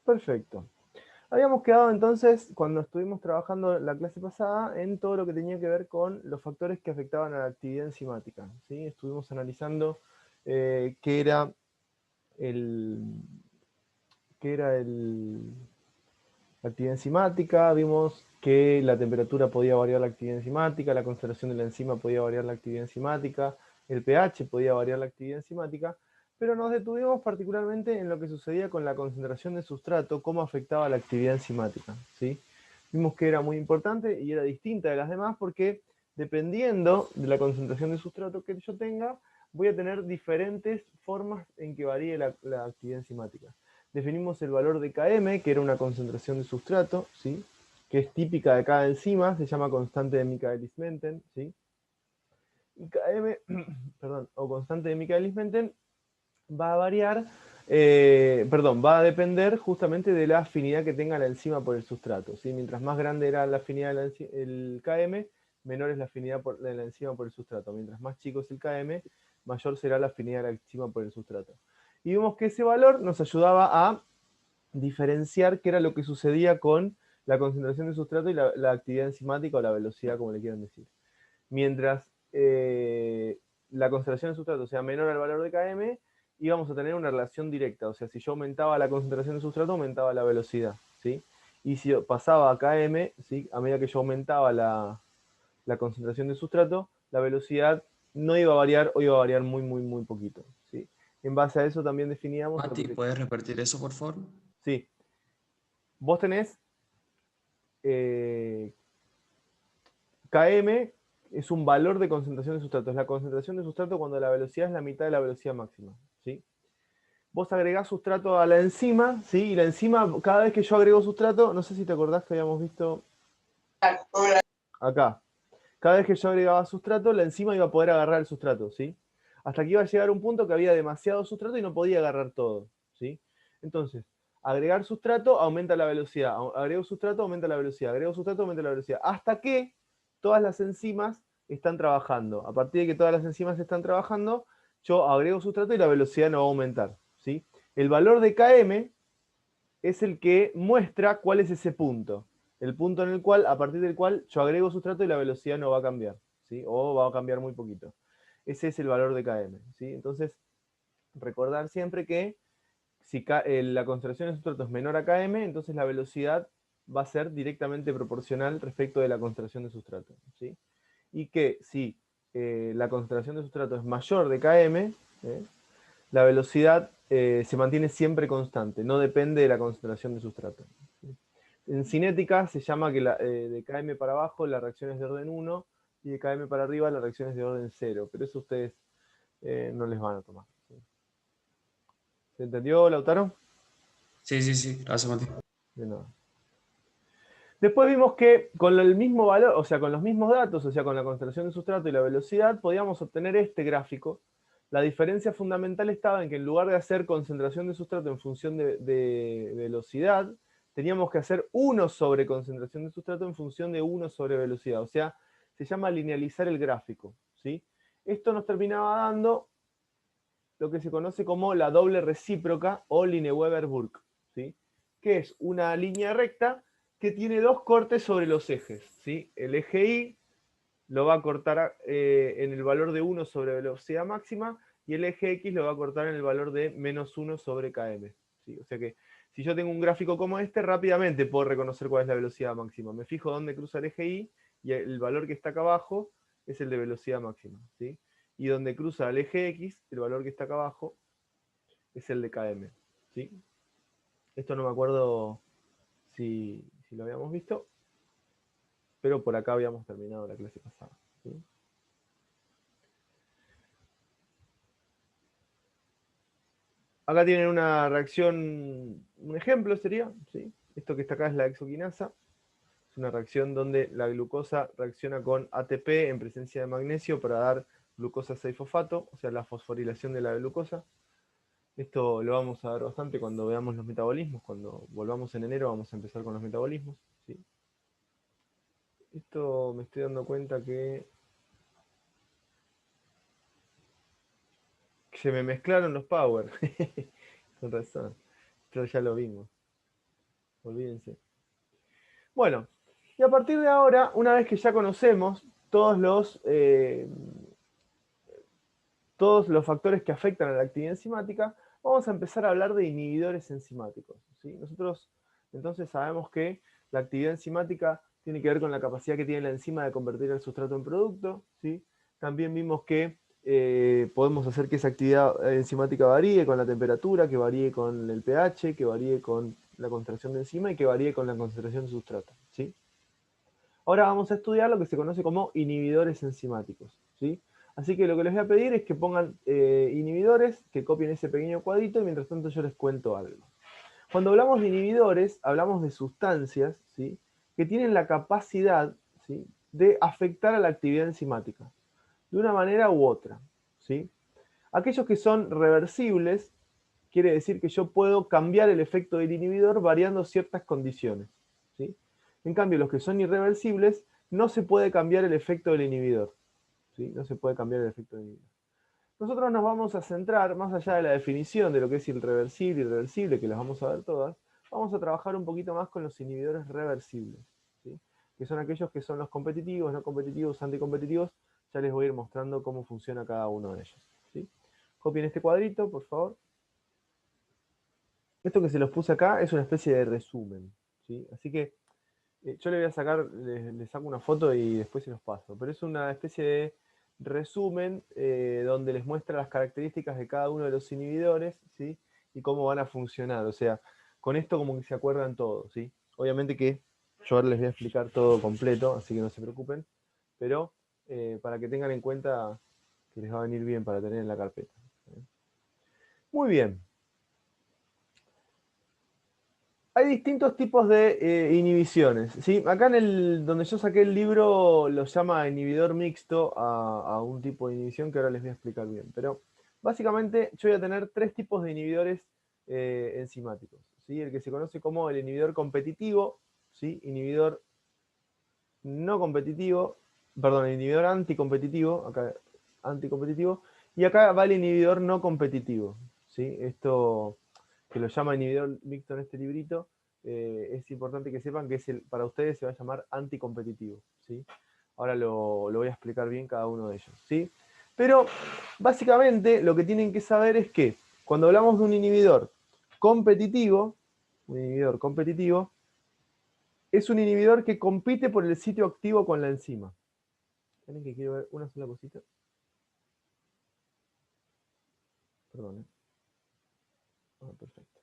Perfecto. Habíamos quedado entonces, cuando estuvimos trabajando la clase pasada, en todo lo que tenía que ver con los factores que afectaban a la actividad enzimática, ¿sí? Estuvimos analizando qué era el, la actividad enzimática, vimos que la temperatura podía variar la actividad enzimática, la concentración de la enzima podía variar la actividad enzimática, el pH podía variar la actividad enzimática, pero nos detuvimos particularmente en lo que sucedía con la concentración de sustrato, cómo afectaba la actividad enzimática, ¿sí? Vimos que era muy importante y era distinta de las demás porque dependiendo de la concentración de sustrato que yo tenga, voy a tener diferentes formas en que varíe la actividad enzimática. Definimos el valor de Km, que era una concentración de sustrato, ¿sí? Que es típica de cada enzima, se llama constante de Michaelis-Menten, ¿sí? Y Km, perdón, o constante de Michaelis-Menten va a variar, va a depender justamente de la afinidad que tenga la enzima por el sustrato, ¿sí? Mientras más grande era la afinidad del Km, menor es la afinidad de la enzima por el sustrato. Mientras más chico es el Km, mayor será la afinidad de la enzima por el sustrato. Y vimos que ese valor nos ayudaba a diferenciar qué era lo que sucedía con la concentración de sustrato y la actividad enzimática o la velocidad, como le quieran decir. Mientras la concentración de sustrato sea menor al valor de Km, íbamos a tener una relación directa. O sea, si yo aumentaba la concentración de sustrato, aumentaba la velocidad, ¿sí? Y si pasaba a Km, ¿sí? A medida que yo aumentaba la concentración de sustrato, la velocidad no iba a variar o iba a variar muy, muy, muy poquito, ¿sí? En base a eso también definíamos lo Mati, que... ¿puedes repetir eso, por favor? Sí, vos tenés Km es un valor de concentración de sustrato. Es la concentración de sustrato cuando la velocidad es la mitad de la velocidad máxima, ¿sí? Vos agregás sustrato a la enzima, ¿sí? Y la enzima, cada vez que yo agrego sustrato, no sé si te acordás que habíamos visto acá. Cada vez que yo agregaba sustrato, la enzima iba a poder agarrar el sustrato, ¿sí? Hasta que iba a llegar un punto que había demasiado sustrato y no podía agarrar todo, ¿sí? Entonces, agregar sustrato aumenta la velocidad, agrego sustrato aumenta la velocidad, agrego sustrato aumenta la velocidad, hasta que todas las enzimas están trabajando. A partir de que todas las enzimas están trabajando, yo agrego sustrato y la velocidad no va a aumentar, ¿sí? El valor de Km es el que muestra cuál es ese punto. El punto en el cual, a partir del cual yo agrego sustrato y la velocidad no va a cambiar, ¿sí? O va a cambiar muy poquito. Ese es el valor de Km, ¿sí? Entonces, recordar siempre que si la concentración de sustrato es menor a Km, entonces la velocidad va a ser directamente proporcional respecto de la concentración de sustrato, ¿sí? Y que si la concentración de sustrato es mayor de Km, la velocidad se mantiene siempre constante, no depende de la concentración de sustrato. En cinética se llama que de Km para abajo la reacción es de orden 1 y de Km para arriba la reacción es de orden 0, pero eso ustedes no les van a tomar. ¿Se entendió, Lautaro? Sí, sí, sí, gracias, Mati. De nada. Después vimos que con el mismo valor, o sea, con los mismos datos, o sea, con la concentración de sustrato y la velocidad, podíamos obtener este gráfico. La diferencia fundamental estaba en que en lugar de hacer concentración de sustrato en función de velocidad, teníamos que hacer 1 sobre concentración de sustrato en función de 1 sobre velocidad. O sea, se llama linealizar el gráfico, ¿sí? Esto nos terminaba dando lo que se conoce como la doble recíproca o Lineweber-Burke, ¿sí? Que es una línea recta que tiene dos cortes sobre los ejes, ¿sí? El eje Y lo va a cortar en el valor de 1 sobre velocidad máxima y el eje X lo va a cortar en el valor de menos 1 sobre km, ¿sí? O sea que si yo tengo un gráfico como este, rápidamente puedo reconocer cuál es la velocidad máxima. Me fijo dónde cruza el eje Y y el valor que está acá abajo es el de velocidad máxima, ¿sí? Y donde cruza el eje X, el valor que está acá abajo es el de km, ¿sí? Esto no me acuerdo si lo habíamos visto, pero por acá habíamos terminado la clase pasada, ¿sí? Acá tienen una reacción, un ejemplo sería, ¿sí? Esto que está acá es la exoquinasa. Es una reacción donde la glucosa reacciona con ATP en presencia de magnesio para dar glucosa 6-fosfato, o sea, la fosforilación de la glucosa. Esto lo vamos a ver bastante cuando veamos los metabolismos. Cuando volvamos en enero vamos a empezar con los metabolismos, ¿sí? Esto me estoy dando cuenta que se me mezclaron los power. Con razón. Esto ya lo vimos. olvídense. Bueno, y a partir de ahora, una vez que ya conocemos todos los factores que afectan a la actividad enzimática, vamos a empezar a hablar de inhibidores enzimáticos, ¿sí? Nosotros entonces sabemos que la actividad enzimática tiene que ver con la capacidad que tiene la enzima de convertir el sustrato en producto, ¿sí? También vimos que podemos hacer que esa actividad enzimática varíe con la temperatura, que varíe con el pH, que varíe con la concentración de enzima y que varíe con la concentración de sustrato, ¿sí? Ahora vamos a estudiar lo que se conoce como inhibidores enzimáticos, ¿sí? Así que lo que les voy a pedir es que pongan inhibidores, que copien ese pequeño cuadrito y mientras tanto yo les cuento algo. Cuando hablamos de inhibidores, hablamos de sustancias, ¿sí?, que tienen la capacidad, ¿sí?, de afectar a la actividad enzimática, de una manera u otra, ¿sí? Aquellos que son reversibles, quiere decir que yo puedo cambiar el efecto del inhibidor variando ciertas condiciones, ¿sí? En cambio, los que son irreversibles, no se puede cambiar el efecto del inhibidor, ¿sí? No se puede cambiar el efecto del inhibidor. Nosotros nos vamos a centrar, más allá de la definición de lo que es irreversible y irreversible, que las vamos a ver todas, vamos a trabajar un poquito más con los inhibidores reversibles, ¿sí?, que son aquellos que son los competitivos, no competitivos, anticompetitivos. Ya les voy a ir mostrando cómo funciona cada uno de ellos, ¿sí? Copien este cuadrito, por favor. Esto que se los puse acá es una especie de resumen, ¿sí? Así que yo le voy a sacar, le saco una foto y después se los paso. Pero es una especie de resumen donde les muestra las características de cada uno de los inhibidores, ¿sí?, y cómo van a funcionar. O sea, con esto como que se acuerdan todos, ¿sí? Obviamente que yo ahora les voy a explicar todo completo, así que no se preocupen. Pero para que tengan en cuenta que les va a venir bien para tener en la carpeta. Muy bien. Hay distintos tipos de inhibiciones, ¿sí? Acá donde yo saqué el libro lo llama inhibidor mixto a un tipo de inhibición que ahora les voy a explicar bien. Pero básicamente yo voy a tener tres tipos de inhibidores enzimáticos, ¿sí? El que se conoce como el inhibidor competitivo, ¿sí?, inhibidor no competitivo, perdón, el inhibidor anticompetitivo, acá anticompetitivo, y acá va el inhibidor no competitivo, ¿sí? Esto que lo llama inhibidor mixto en este librito, es importante que sepan que para ustedes se va a llamar anticompetitivo, ¿sí? Ahora lo voy a explicar bien cada uno de ellos, ¿sí? Pero básicamente lo que tienen que saber es que cuando hablamos de un inhibidor competitivo, es un inhibidor que compite por el sitio activo con la enzima. ¿Tienen que quiero ver una sola cosita? Perdón. Perfecto.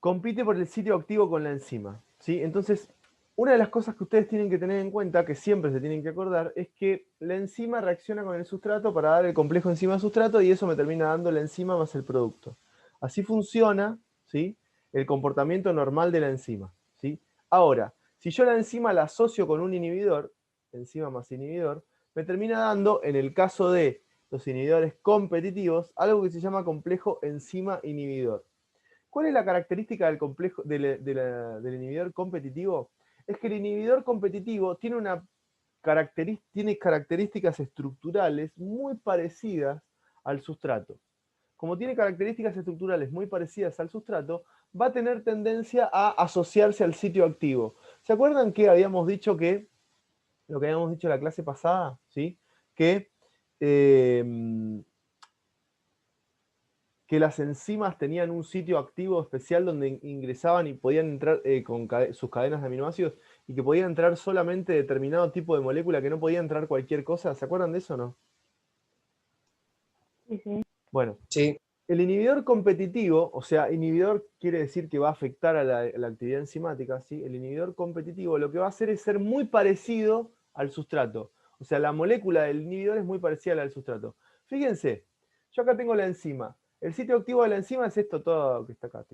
Compite por el sitio activo con la enzima, ¿sí? Entonces, una de las cosas que ustedes tienen que tener en cuenta, que siempre se tienen que acordar, es que la enzima reacciona con el sustrato para dar el complejo enzima-sustrato y eso me termina dando la enzima más el producto. Así funciona, ¿sí?, el comportamiento normal de la enzima, ¿sí? Ahora, si yo la enzima la asocio con un inhibidor, enzima más inhibidor, me termina dando, en el caso de los inhibidores competitivos, algo que se llama complejo enzima-inhibidor. ¿Cuál es la característica del complejo del inhibidor competitivo? Es que el inhibidor competitivo tiene tiene características estructurales muy parecidas al sustrato. Como tiene características estructurales muy parecidas al sustrato, va a tener tendencia a asociarse al sitio activo. ¿Se acuerdan que habíamos dicho lo que habíamos dicho en la clase pasada, ¿sí?, que las enzimas tenían un sitio activo especial donde ingresaban y podían entrar con sus cadenas de aminoácidos y que podían entrar solamente determinado tipo de molécula, que no podía entrar cualquier cosa? ¿Se acuerdan de eso o no? Sí. Bueno, Sí, el inhibidor competitivo, o sea, inhibidor quiere decir que va a afectar a la actividad enzimática, ¿sí? El inhibidor competitivo lo que va a hacer es ser muy parecido al sustrato. O sea, la molécula del inhibidor es muy parecida a la del sustrato. Fíjense, yo acá tengo la enzima. El sitio activo de la enzima es esto todo que está acá.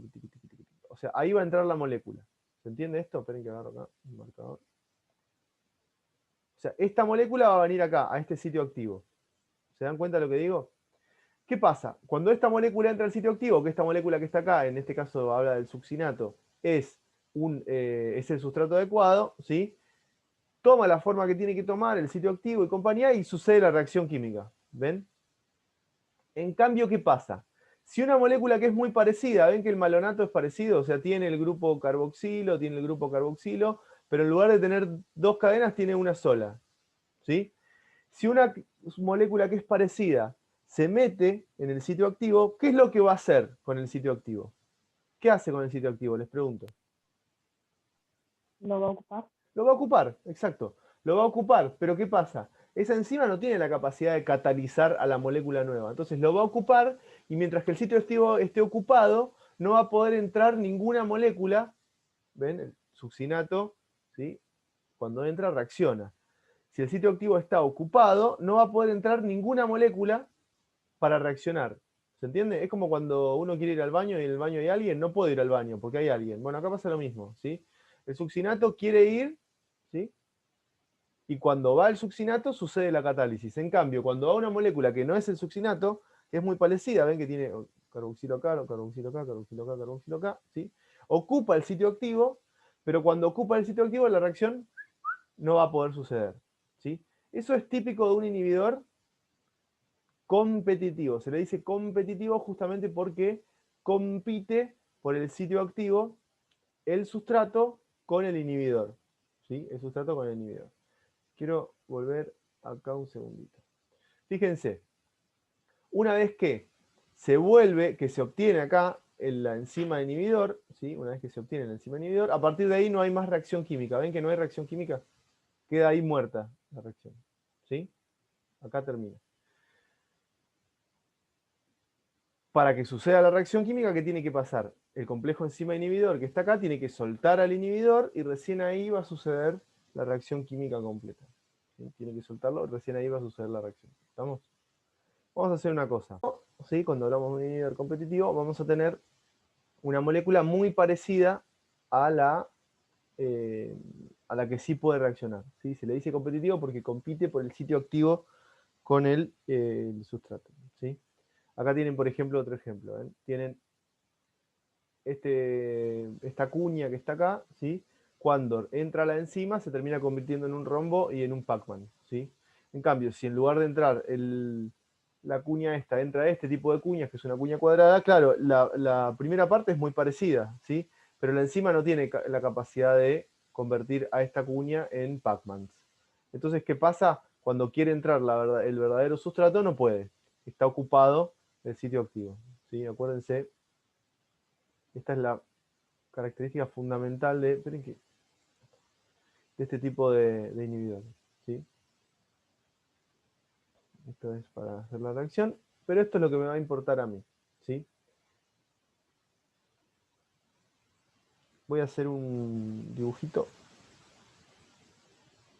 O sea, ahí va a entrar la molécula. ¿Se entiende esto? Esperen que agarro acá un marcador. O sea, esta molécula va a venir acá, a este sitio activo. ¿Se dan cuenta de lo que digo? ¿Qué pasa? Cuando esta molécula entra al sitio activo, que esta molécula que está acá, en este caso habla del succinato, es el sustrato adecuado, ¿sí?, toma la forma que tiene que tomar el sitio activo y compañía y sucede la reacción química. ¿Ven? En cambio, ¿qué pasa? Si una molécula que es muy parecida, ven que el malonato es parecido, o sea, tiene el grupo carboxilo, tiene el grupo carboxilo, pero en lugar de tener dos cadenas, tiene una sola, ¿sí? Si una molécula que es parecida se mete en el sitio activo, ¿qué es lo que va a hacer con el sitio activo? ¿Qué hace con el sitio activo? Les pregunto. ¿Lo va a ocupar? Lo va a ocupar, exacto. Lo va a ocupar, pero ¿qué pasa? Esa enzima no tiene la capacidad de catalizar a la molécula nueva. Entonces lo va a ocupar y mientras que el sitio activo esté ocupado, no va a poder entrar ninguna molécula. ¿Ven? El succinato, ¿sí? Cuando entra, reacciona. Si el sitio activo está ocupado, no va a poder entrar ninguna molécula para reaccionar. ¿Se entiende? Es como cuando uno quiere ir al baño y en el baño hay alguien, no puede ir al baño porque hay alguien. Bueno, acá pasa lo mismo, ¿sí? El succinato quiere ir, ¿sí? Y cuando va el succinato sucede la catálisis. En cambio, cuando va una molécula que no es el succinato, que es muy parecida, ven que tiene carboxilo acá, carboxilo acá, carboxilo acá, carboxilo acá, ¿sí? Ocupa el sitio activo, pero cuando ocupa el sitio activo la reacción no va a poder suceder, ¿sí? Eso es típico de un inhibidor competitivo. Se le dice competitivo justamente porque compite por el sitio activo el sustrato con el inhibidor, ¿sí? El sustrato con el inhibidor. Quiero volver acá un segundito. Fíjense, una vez que se vuelve, que se obtiene acá la enzima inhibidor, ¿sí? Una vez que se obtiene la enzima inhibidor, a partir de ahí no hay más reacción química. ¿Ven que no hay reacción química? Queda ahí muerta la reacción, ¿sí? Acá termina. Para que suceda la reacción química, ¿qué tiene que pasar? El complejo enzima inhibidor que está acá tiene que soltar al inhibidor y recién ahí va a suceder la reacción química completa. ¿Sí? Tiene que soltarlo, recién ahí va a suceder la reacción. ¿Estamos? Vamos a hacer una cosa. ¿Sí? Cuando hablamos de un inhibidor competitivo, vamos a tener una molécula muy parecida a la que sí puede reaccionar. ¿Sí? Se le dice competitivo porque compite por el sitio activo con el sustrato. ¿Sí? Acá tienen, por ejemplo, otro ejemplo. ¿ven? Tienen esta cuña que está acá, ¿sí? Cuando entra la enzima se termina convirtiendo en un rombo y en un Pac-Man, ¿sí? En cambio, si en lugar de entrar la cuña esta, entra este tipo de cuñas, que es una cuña cuadrada, claro, la primera parte es muy parecida, ¿sí? Pero la enzima no tiene la capacidad de convertir a esta cuña en Pac-Mans. Entonces, ¿qué pasa? Cuando quiere entrar el verdadero sustrato, no puede. Está ocupado el sitio activo, ¿sí? Acuérdense, esta es la característica fundamental de este tipo de inhibidores, ¿sí? Esto es para hacer la reacción, pero esto es lo que me va a importar a mí, ¿sí? Voy a hacer un dibujito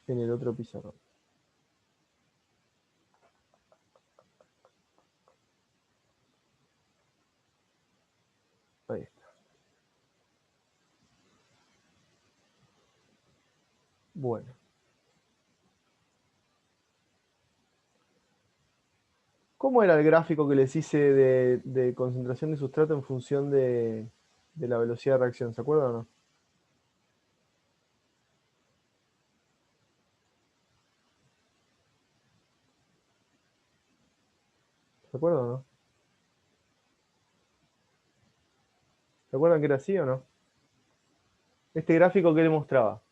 en el otro pizarrón. Ahí está. Bueno. ¿Cómo era el gráfico que les hice de concentración de sustrato en función de la velocidad de reacción? ¿Se acuerdan o no? ¿Se acuerdan o no? ¿Se acuerdan que era así o no? Este gráfico que le mostraba.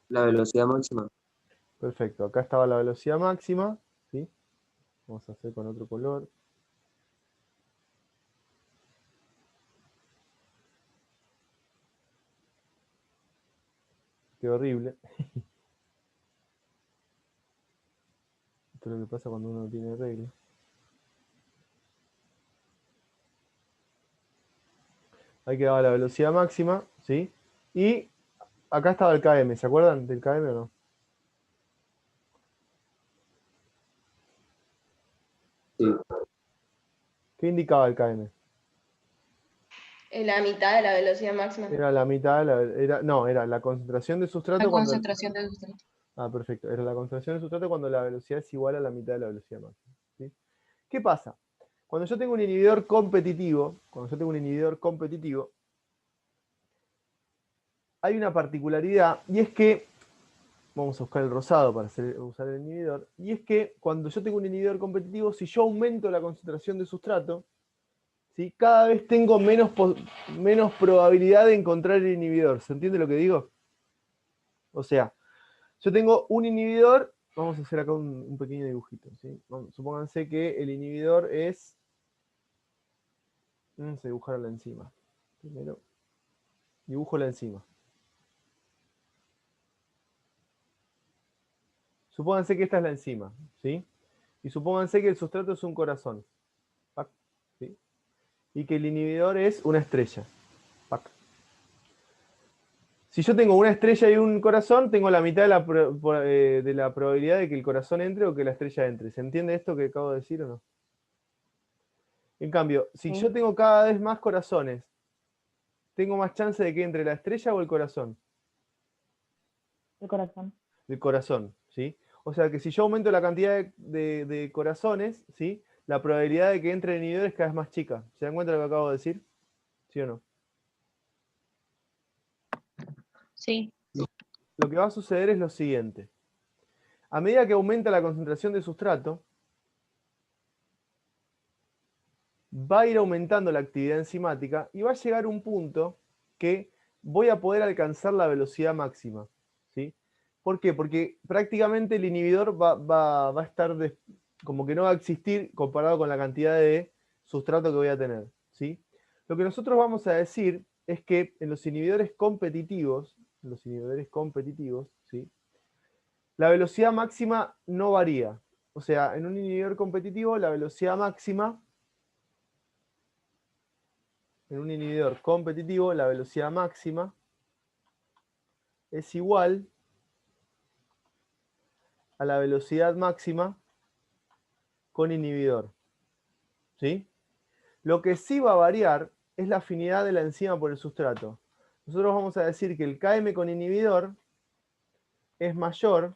La velocidad máxima. Perfecto, acá estaba la velocidad máxima, ¿sí? Vamos a hacer con otro color. Qué horrible. Esto es lo que pasa cuando uno no tiene regla. Ahí quedaba la velocidad máxima, ¿sí? Y acá estaba el KM, ¿se acuerdan del KM o no? Sí. ¿Qué indicaba el KM? La mitad de la velocidad máxima. Era la mitad, era la concentración de sustrato La cuando... concentración de sustrato. Ah, perfecto. Era la concentración de sustrato cuando la velocidad es igual a la mitad de la velocidad máxima. ¿Sí? ¿Qué pasa? Cuando yo tengo un inhibidor competitivo, hay una particularidad y es que vamos a buscar el rosado para usar el inhibidor, y es que cuando yo tengo un inhibidor competitivo, si yo aumento la concentración de sustrato, ¿sí? Cada vez tengo menos probabilidad de encontrar el inhibidor. ¿Se entiende lo que digo? O sea, yo tengo un inhibidor, vamos a hacer acá un pequeño dibujito, ¿sí? Supónganse que el inhibidor es, vamos a dibujar la enzima. Primero, dibujo la enzima. Supónganse que esta es la enzima, ¿sí? Y supónganse que el sustrato es un corazón, ¿sí? Y que el inhibidor es una estrella. Si yo tengo una estrella y un corazón, tengo la mitad de la probabilidad de que el corazón entre o que la estrella entre. ¿Se entiende esto que acabo de decir o no? En cambio, si Sí. yo tengo cada vez más corazones, ¿tengo más chance de que entre la estrella o el corazón? El corazón. El corazón, ¿sí? O sea que si yo aumento la cantidad de corazones, ¿sí? La probabilidad de que entre el inhibidor es cada vez más chica. ¿Se dan cuenta de lo que acabo de decir? ¿Sí o no? Sí. Lo que va a suceder es lo siguiente. A medida que aumenta la concentración de sustrato, va a ir aumentando la actividad enzimática y va a llegar un punto que voy a poder alcanzar la velocidad máxima, ¿sí? ¿Por qué? Porque prácticamente el inhibidor va a estar como que no va a existir comparado con la cantidad de sustrato que voy a tener, ¿sí? Lo que nosotros vamos a decir es que en los inhibidores competitivos, ¿sí? La velocidad máxima no varía. O sea, en un inhibidor competitivo la velocidad máxima, en un inhibidor competitivo la velocidad máxima es igual a la velocidad máxima con inhibidor, ¿sí? Lo que sí va a variar es la afinidad de la enzima por el sustrato. Nosotros vamos a decir que el Km con inhibidor es mayor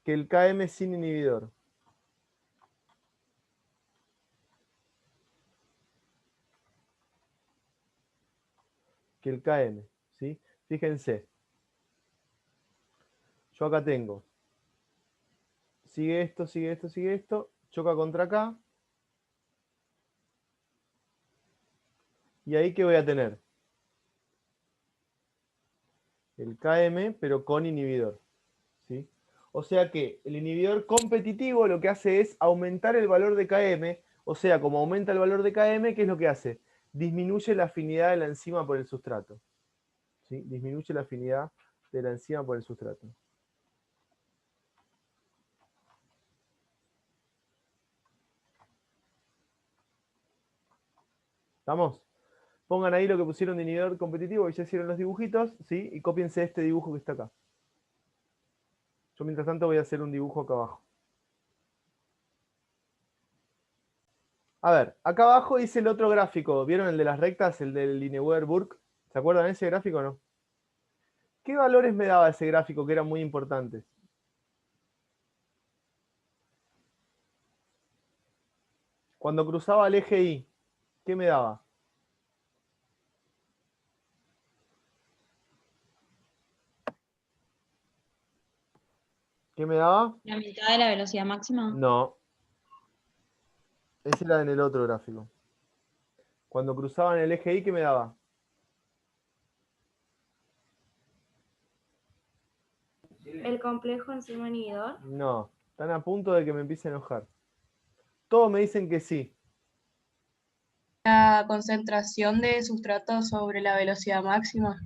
que el Km sin inhibidor. Que el Km, ¿sí? Fíjense. Yo acá tengo. Sigue esto, sigue esto, sigue esto. Choca contra acá. ¿Y ahí qué voy a tener? El Km, pero con inhibidor, ¿sí? O sea que el inhibidor competitivo lo que hace es aumentar el valor de Km. O sea, como aumenta el valor de Km, ¿qué es lo que hace? Disminuye la afinidad de la enzima por el sustrato, ¿sí? Disminuye la afinidad de la enzima por el sustrato. ¿Estamos? Pongan ahí lo que pusieron de inhibidor competitivo, que ya hicieron los dibujitos, ¿sí? Y cópiense este dibujo que está acá. Yo mientras tanto voy a hacer un dibujo acá abajo. A ver, acá abajo hice el otro gráfico. ¿Vieron el de las rectas, el del Lineweaver-Burke? ¿Se acuerdan de ese gráfico o no? ¿Qué valores me daba ese gráfico que eran muy importantes? Cuando cruzaba el eje Y, ¿qué me daba? ¿Qué me daba? La mitad de la velocidad máxima. No. Ese era en el otro gráfico. Cuando cruzaban el eje Y, ¿qué me daba? El complejo enzima inhibidor. No. Están a punto de que me empiece a enojar. Todos me dicen que sí. La concentración de sustrato sobre la velocidad máxima.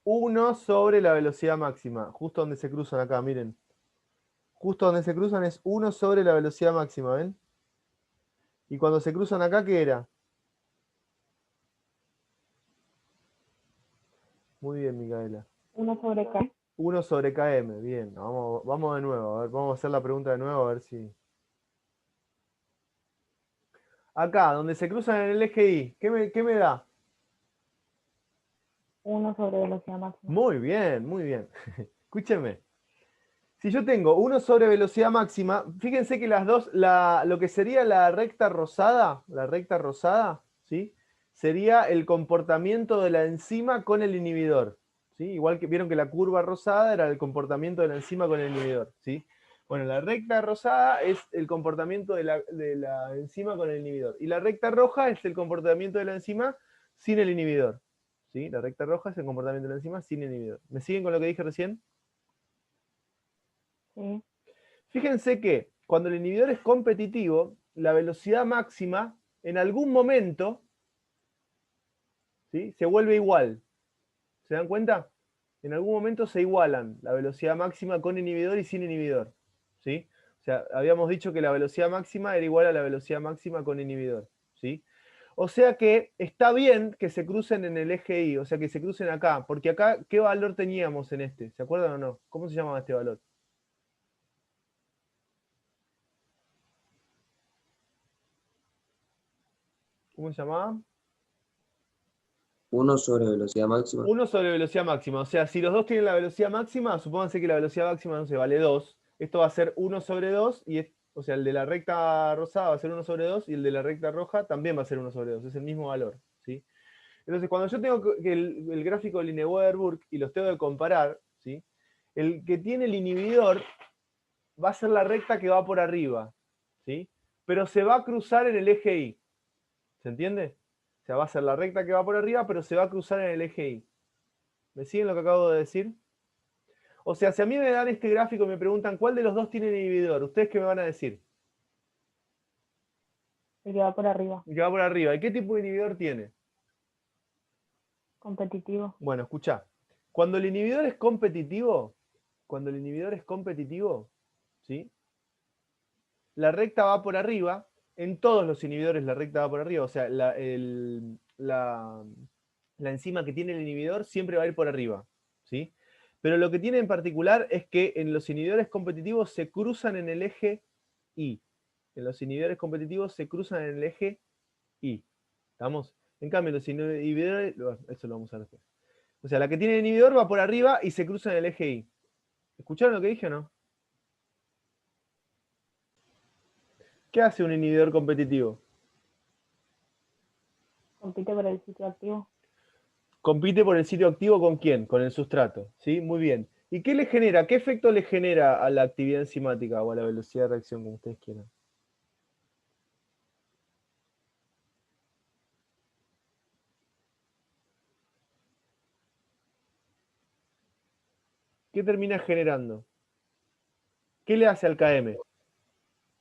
1 sobre la velocidad máxima. Justo donde se cruzan acá, miren. Justo donde se cruzan es 1 sobre la velocidad máxima, ¿ven? Y cuando se cruzan acá, ¿qué era? Muy bien, Micaela. 1 sobre K. 1 sobre km, bien. Vamos de nuevo, a ver, vamos a hacer la pregunta de nuevo, a ver si... Acá, donde se cruzan en el eje Y, ¿qué me da? 1 sobre velocidad máxima. Muy bien, muy bien. Escúchenme. Si yo tengo 1 sobre velocidad máxima, fíjense que las dos, lo que sería la recta rosada, ¿sí? Sería el comportamiento de la enzima con el inhibidor, ¿sí? Igual que vieron que la curva rosada era el comportamiento de la enzima con el inhibidor, ¿sí? Bueno, la recta rosada es el comportamiento de la enzima con el inhibidor. Y la recta roja es el comportamiento de la enzima sin el inhibidor. ¿Sí? La recta roja es el comportamiento de la enzima sin el inhibidor. ¿Me siguen con lo que dije recién? Sí. Fíjense que cuando el inhibidor es competitivo, la velocidad máxima en algún momento, ¿sí?, se vuelve igual. ¿Se dan cuenta? En algún momento se igualan la velocidad máxima con inhibidor y sin inhibidor. ¿Sí? O sea, habíamos dicho que la velocidad máxima era igual a la velocidad máxima con inhibidor. ¿Sí? O sea que está bien que se crucen en el eje Y, o sea que se crucen acá, porque acá, ¿qué valor teníamos en este? ¿Se acuerdan o no? ¿Cómo se llamaba este valor? ¿Cómo se llamaba? 1 sobre velocidad máxima. 1 sobre velocidad máxima. O sea, si los dos tienen la velocidad máxima, supónganse que la velocidad máxima, no sé, vale 2. Esto va a ser 1 sobre 2, o sea, el de la recta rosada va a ser 1 sobre 2 y el de la recta roja también va a ser 1 sobre 2. Es el mismo valor. ¿Sí? Entonces, cuando yo tengo que el gráfico de Lineweaver-Burke y los tengo que comparar, ¿sí?, el que tiene el inhibidor va a ser la recta que va por arriba, ¿sí?, pero se va a cruzar en el eje Y. ¿Se entiende? O sea, va a ser la recta que va por arriba, pero se va a cruzar en el eje Y. ¿Me siguen lo que acabo de decir? O sea, si a mí me dan este gráfico y me preguntan cuál de los dos tiene el inhibidor, ¿ustedes qué me van a decir? El que va por arriba. El que va por arriba. ¿Y qué tipo de inhibidor tiene? Competitivo. Bueno, escuchá. Cuando el inhibidor es competitivo, ¿sí?, la recta va por arriba. En todos los inhibidores la recta va por arriba. O sea, la enzima que tiene el inhibidor siempre va a ir por arriba, ¿sí? Pero lo que tiene en particular es que en los inhibidores competitivos se cruzan en el eje Y. En los inhibidores competitivos se cruzan en el eje Y. ¿Estamos? En cambio, los inhibidores... Eso lo vamos a ver después. O sea, la que tiene el inhibidor va por arriba y se cruza en el eje Y. ¿Escucharon lo que dije o no? ¿Qué hace un inhibidor competitivo? Compite por el sitio activo. Compite por el sitio activo ¿con quién? Con el sustrato. ¿Sí? Muy bien. ¿Y qué le genera? ¿Qué efecto le genera a la actividad enzimática o a la velocidad de reacción, como ustedes quieran? ¿Qué termina generando? ¿Qué le hace al KM?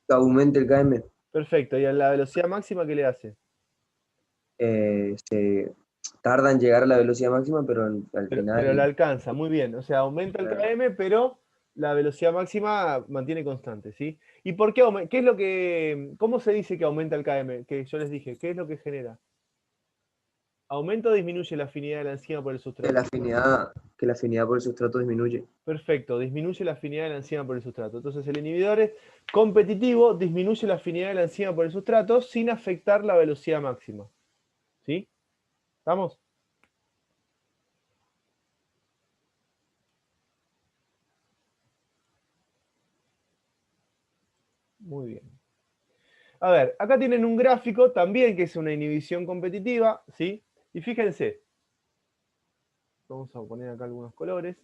Que aumente el KM. Perfecto. ¿Y a la velocidad máxima qué le hace? Se tarda en llegar a la velocidad máxima, pero al Pero final... la alcanza, muy bien. O sea, aumenta el Claro. KM, pero la velocidad máxima mantiene constante, ¿sí? ¿Y por qué aumenta? ¿Qué es lo que, cómo se dice que aumenta el KM? Que yo les dije, ¿qué es lo que genera? ¿Aumenta o disminuye la afinidad de la enzima por el Que sustrato? la afinidad por el sustrato disminuye. Perfecto, disminuye la afinidad de la enzima por el sustrato. Entonces el inhibidor es competitivo, disminuye la afinidad de la enzima por el sustrato sin afectar la velocidad máxima. ¿Sí? ¿Estamos? Muy bien. A ver, acá tienen un gráfico también que es una inhibición competitiva, ¿sí? Y fíjense, vamos a poner acá algunos colores.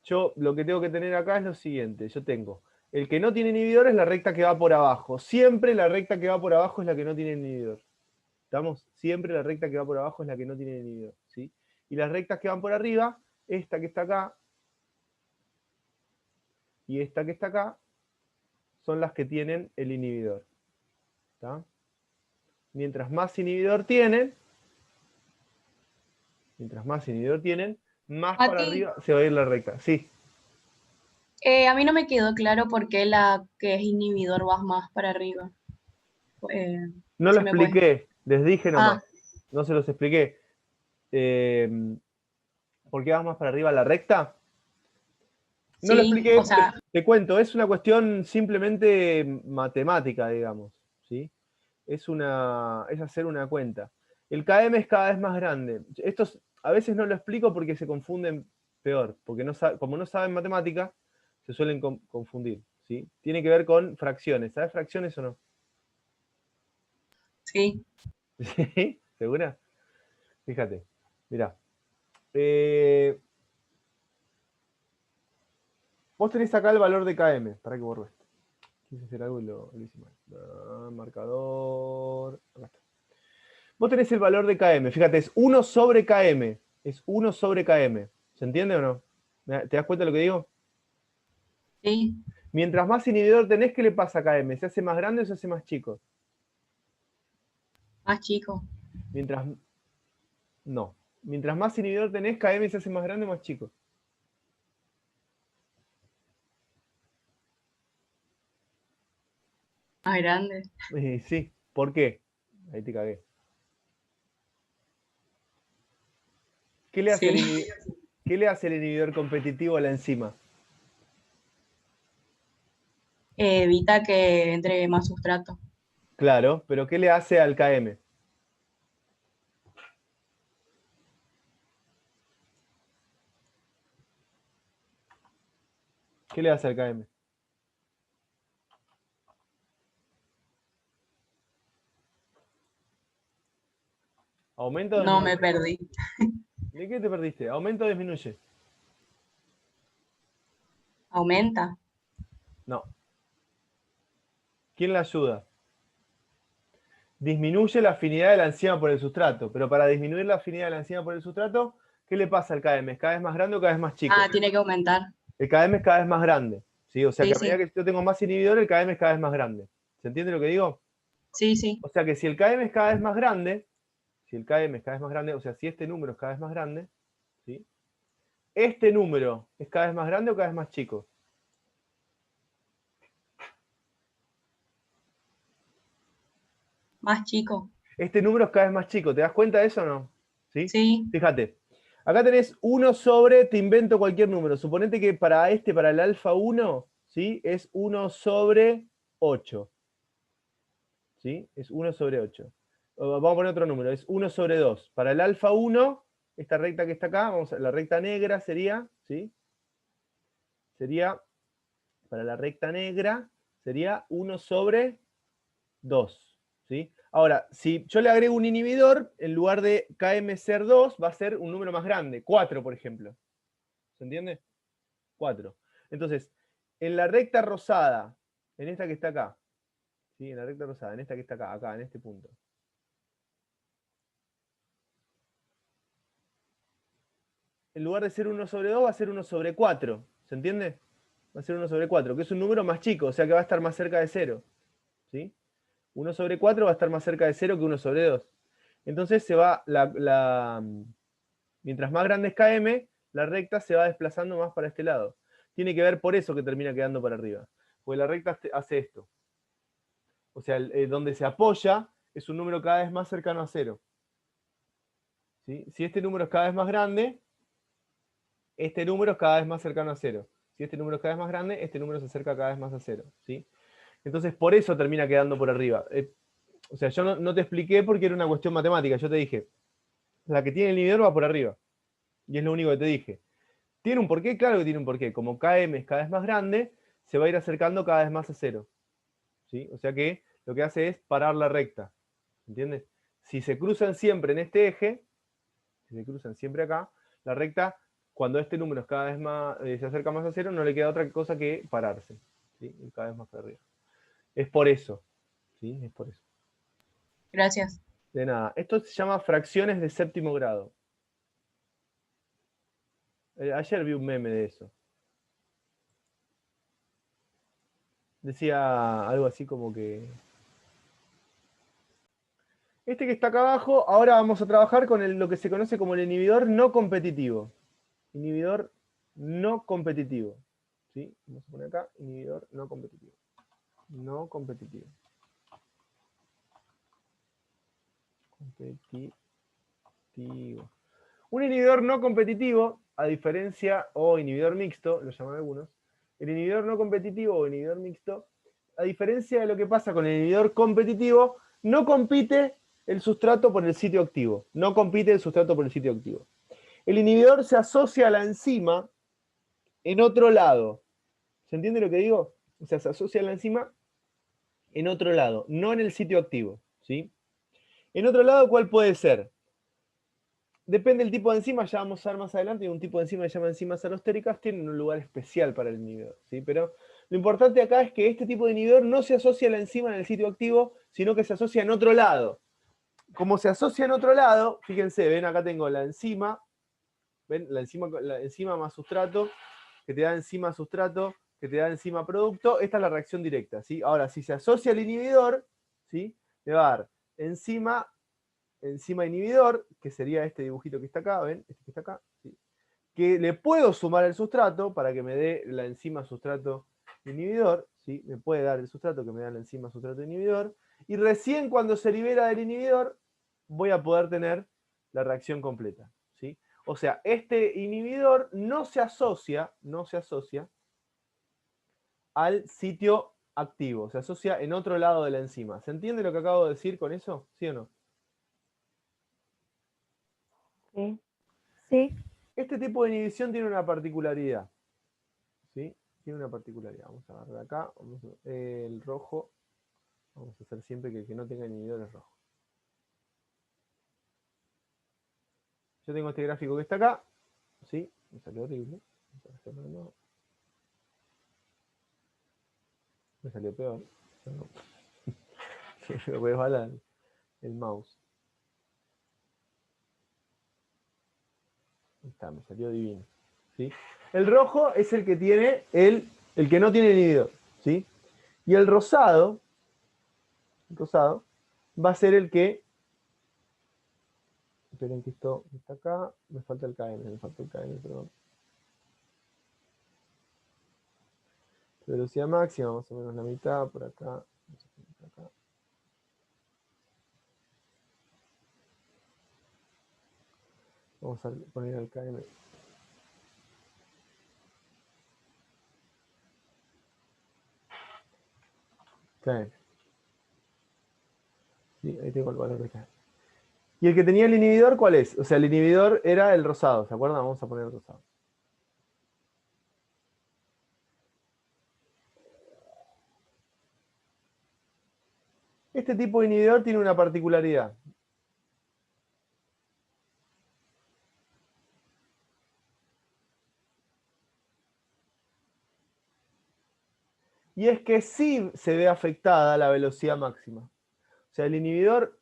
Yo lo que tengo que tener acá es lo siguiente, yo tengo, el que no tiene inhibidor es la recta que va por abajo. Siempre la recta que va por abajo es la que no tiene inhibidor. ¿Estamos? Siempre la recta que va por abajo es la que no tiene inhibidor, ¿sí? Y las rectas que van por arriba, esta que está acá y esta que está acá, son las que tienen el inhibidor. ¿Está? Mientras más inhibidor tienen, más para Mati, arriba se va a ir la recta. Sí, a mí no me quedó claro por qué la que es inhibidor va más para arriba. no lo Si me puedes. expliqué, les dije nomás, Ah, no se los expliqué. ¿Por qué vas más para arriba la recta? No lo sí, expliqué, o sea, te cuento, es una cuestión simplemente matemática, digamos, ¿sí? Es hacer una cuenta. El KM es cada vez más grande. Estos a veces no lo explico porque se confunden peor, porque como no saben matemática, se suelen confundir, ¿sí? Tiene que ver con fracciones. ¿Sabes fracciones o no? sí. ¿Sí? ¿Segura? Fíjate, mirá. Vos tenés acá el valor de KM. Para que borro esto. Quise hacer algo y lo hice mal. Marcador. Acá está. Vos tenés el valor de KM. Fíjate, es 1 sobre KM. Es 1 sobre KM. ¿Se entiende o no? ¿Te das cuenta de lo que digo? Sí. Mientras más inhibidor tenés, ¿qué le pasa a KM? ¿Se hace más grande o se hace más chico? Más chico. No. Mientras más inhibidor tenés, KM se hace más grande o más chico. Más grande. Sí. ¿Por qué? Ahí te cagué. ¿Qué le hace Sí. ¿Qué le hace el inhibidor competitivo a la enzima? Evita que entre más sustrato. Claro, pero ¿qué le hace al KM? ¿Qué le hace al KM? ¿Aumenta o No, me disminuye? perdí. ¿De qué te perdiste? ¿Aumenta o disminuye? Aumenta. No. ¿Quién la ayuda? Disminuye la afinidad de la enzima por el sustrato, pero para disminuir la afinidad de la enzima por el sustrato, ¿qué le pasa al KM? ¿Es cada vez más grande o cada vez más chico? Ah, tiene que aumentar. El KM es cada vez más grande, ¿sí? O sea que Sí, a medida sí. que yo tengo más inhibidor, el KM es cada vez más grande. ¿Se entiende lo que digo? Sí, sí. O sea que si el KM es cada vez más grande, si el KM es cada vez más grande, o sea, si este número es cada vez más grande, ¿sí? ¿Este número es cada vez más grande o cada vez más chico? Más chico. Este número es cada vez más chico. ¿Te das cuenta de eso o no? ¿Sí? Sí. Fíjate. Acá tenés 1 sobre, te invento cualquier número. Suponete que para el alfa 1, ¿sí? Es 1 sobre 8. ¿Sí? Es 1 sobre 8. Vamos a poner otro número, es 1 sobre 2. Para el alfa 1, esta recta que está acá, la recta negra sería, ¿sí? Sería, para la recta negra, sería 1 sobre 2. ¿Sí? Ahora, si yo le agrego un inhibidor, en lugar de KM ser 2, va a ser un número más grande, 4, por ejemplo. ¿Se entiende? 4. Entonces, en la recta rosada, en esta que está acá, ¿sí? En la recta rosada, en esta que está acá, en este punto. En lugar de ser 1 sobre 2, va a ser 1 sobre 4. ¿Se entiende? Va a ser 1 sobre 4, que es un número más chico, o sea que va a estar más cerca de 0. ¿Sí? 1 sobre 4 va a estar más cerca de 0 que 1 sobre 2. Entonces se va, mientras más grande es KM, la recta se va desplazando más para este lado. Tiene que ver por eso que termina quedando para arriba. Porque la recta hace esto. O sea, donde se apoya es un número cada vez más cercano a 0. ¿Sí? Si este número es cada vez más grande, este número es cada vez más cercano a 0. Si este número es cada vez más grande, este número se acerca cada vez más a 0. ¿Sí? Entonces, por eso termina quedando por arriba. O sea, yo no te expliqué porque era una cuestión matemática. Yo te dije, la que tiene el inhibidor va por arriba. Y es lo único que te dije. ¿Tiene un porqué? Claro que tiene un porqué. Como KM es cada vez más grande, se va a ir acercando cada vez más a 0. ¿Sí? O sea que lo que hace es parar la recta. ¿Entiendes? Si se cruzan siempre en este eje, si se cruzan siempre acá, la recta, cuando este número es cada vez más, se acerca más a 0, no le queda otra cosa que pararse. ¿Sí? Y cada vez más para arriba. Es por eso. ¿Sí? Es por eso. Gracias. De nada. Esto se llama fracciones de séptimo grado. Ayer vi un meme de eso. Decía algo así como que... Este que está acá abajo, ahora vamos a trabajar con lo que se conoce como el inhibidor no competitivo. Inhibidor no competitivo. ¿Sí? Vamos a poner acá, inhibidor no competitivo. No competitivo. Competitivo. Un inhibidor no competitivo, a diferencia, o inhibidor mixto, lo llaman algunos, el inhibidor no competitivo o inhibidor mixto, a diferencia de lo que pasa con el inhibidor competitivo, no compite el sustrato por el sitio activo. No compite el sustrato por el sitio activo. El inhibidor se asocia a la enzima en otro lado. ¿Se entiende lo que digo? O sea, se asocia a la enzima en otro lado, no en el sitio activo. ¿Sí? En otro lado, ¿cuál puede ser? depende del tipo de enzima, ya vamos a ver más adelante, hay un tipo de enzima que se llama enzimas alostéricas, tienen un lugar especial para el inhibidor, ¿sí? Pero lo importante acá es que este tipo de inhibidor no se asocia a la enzima en el sitio activo, sino que se asocia en otro lado. Como se asocia en otro lado, fíjense, ven, acá tengo la enzima, ven, la enzima más sustrato, que te da enzima sustrato, que te da enzima producto, esta es la reacción directa, ¿sí? Ahora, si se asocia al inhibidor, ¿sí? Le va a dar enzima inhibidor, que sería este dibujito que está acá, ¿ven? Este que está acá, ¿sí? Que le puedo sumar el sustrato para que me dé la enzima sustrato inhibidor, ¿sí? Me puede dar el sustrato que me da la enzima sustrato inhibidor, y recién cuando se libera del inhibidor voy a poder tener la reacción completa, ¿sí? O sea, este inhibidor no se asocia al sitio activo, se asocia en otro lado de la enzima. ¿Se entiende lo que acabo de decir con eso? ¿Sí o no? Sí. Sí. Este tipo de inhibición tiene una particularidad, ¿sí? Tiene una particularidad. Vamos a agarrar acá, el rojo, vamos a hacer siempre que el que no tenga inhibidor es rojo. Yo tengo este gráfico que está acá, ¿sí? Me salió horrible. Vamos a hacerlo de nuevo. Me salió peor. Me resbala el mouse. Ahí está, me salió divino, ¿sí? El rojo es el que tiene el que no tiene inhibidor, ¿sí? Y el rosado va a ser el que... Esperen que esto está acá. Me falta el KM, perdón. Velocidad máxima, más o menos la mitad, por acá. Vamos a poner el KM. KM. Sí, ahí tengo el valor de KM. ¿Y el que tenía el inhibidor cuál es? O sea, el inhibidor era el rosado, ¿se acuerdan? Vamos a poner el rosado. Este tipo de inhibidor tiene una particularidad. Y es que sí se ve afectada la velocidad máxima. O sea, el inhibidor